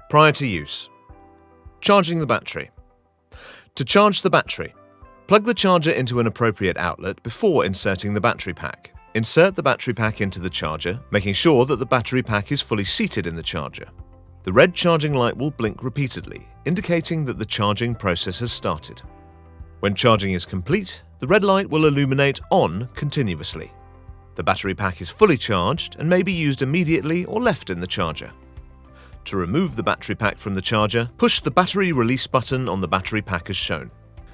Prior to use. Charging the battery. To charge the battery, plug the charger into an appropriate outlet before inserting the battery pack. Insert the battery pack into the charger, making sure that the battery pack is fully seated in the charger. The red charging light will blink repeatedly, indicating that the charging process has started. When charging is complete, the red light will illuminate on continuously. The battery pack is fully charged and may be used immediately or left in the charger. To remove the battery pack from the charger, push the battery release button on the battery pack as shown.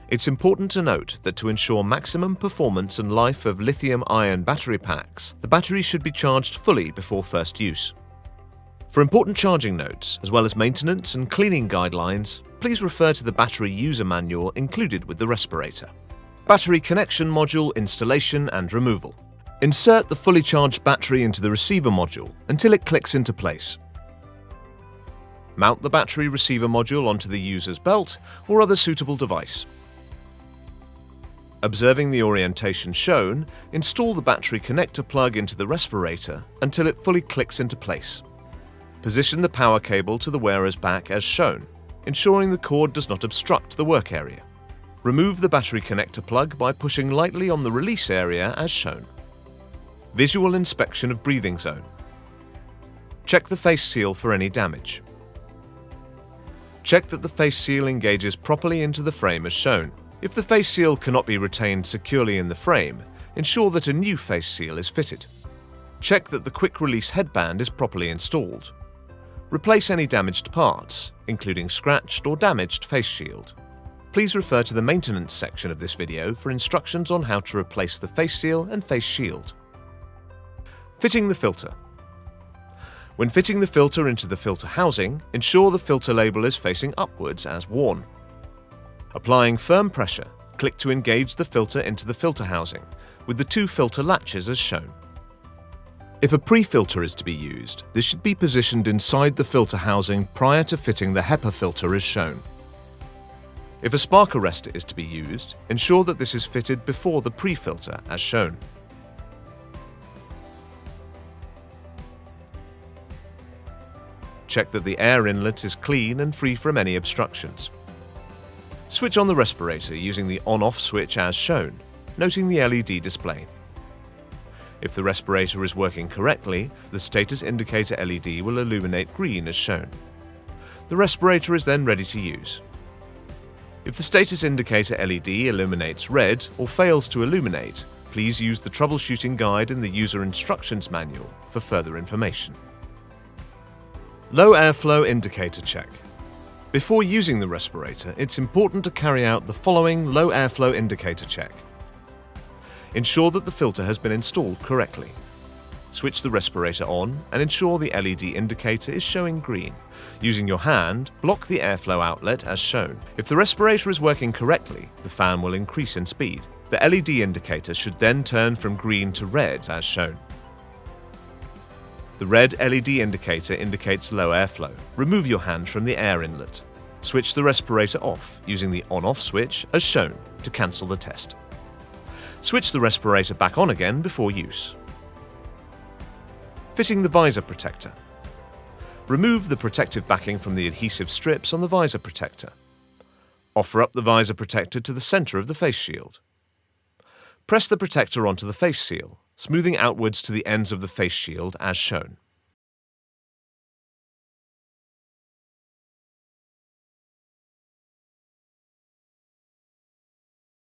It's important to note that to ensure maximum performance and life of lithium-ion battery packs, the battery should be charged fully before first use. For important charging notes, as well as maintenance and cleaning guidelines, please refer to the battery user manual included with the respirator. Battery connection module installation and removal. Insert the fully charged battery into the receiver module until it clicks into place. Mount the battery receiver module onto the user's belt or other suitable device. Observing the orientation shown, install the battery connector plug into the respirator until it fully clicks into place. Position the power cable to the wearer's back as shown, ensuring the cord does not obstruct the work area. Remove the battery connector plug by pushing lightly on the release area as shown. Visual inspection of breathing zone. Check the face seal for any damage. Check that the face seal engages properly into the frame as shown. If the face seal cannot be retained securely in the frame, ensure that a new face seal is fitted. Check that the quick release headband is properly installed. Replace any damaged parts, including scratched or damaged face shield. Please refer to the maintenance section of this video for instructions on how to replace the face seal and face shield. Fitting the filter. When fitting the filter into the filter housing, ensure the filter label is facing upwards as worn. Applying firm pressure, click to engage the filter into the filter housing, with the two filter latches as shown. If a pre-filter is to be used, this should be positioned inside the filter housing prior to fitting the HEPA filter as shown. If a spark arrestor is to be used, ensure that this is fitted before the pre-filter as shown. Check that the air inlet is clean and free from any obstructions. Switch on the respirator using the on-off switch as shown, noting the LED display. If the respirator is working correctly, the status indicator LED will illuminate green as shown. The respirator is then ready to use. If the status indicator LED illuminates red or fails to illuminate, please use the troubleshooting guide in the user instructions manual for further information. Low airflow indicator check. Before using the respirator, it's important to carry out the following low airflow indicator check. Ensure that the filter has been installed correctly. Switch the respirator on and ensure the LED indicator is showing green. Using your hand, block the airflow outlet as shown. If the respirator is working correctly, the fan will increase in speed. The LED indicator should then turn from green to red as shown. The red LED indicator indicates low airflow. Remove your hand from the air inlet. Switch the respirator off using the on-off switch as shown to cancel the test. Switch the respirator back on again before use. Fitting the visor protector. Remove the protective backing from the adhesive strips on the visor protector. Offer up the visor protector to the center of the face shield. Press the protector onto the face seal, smoothing outwards to the ends of the face shield as shown.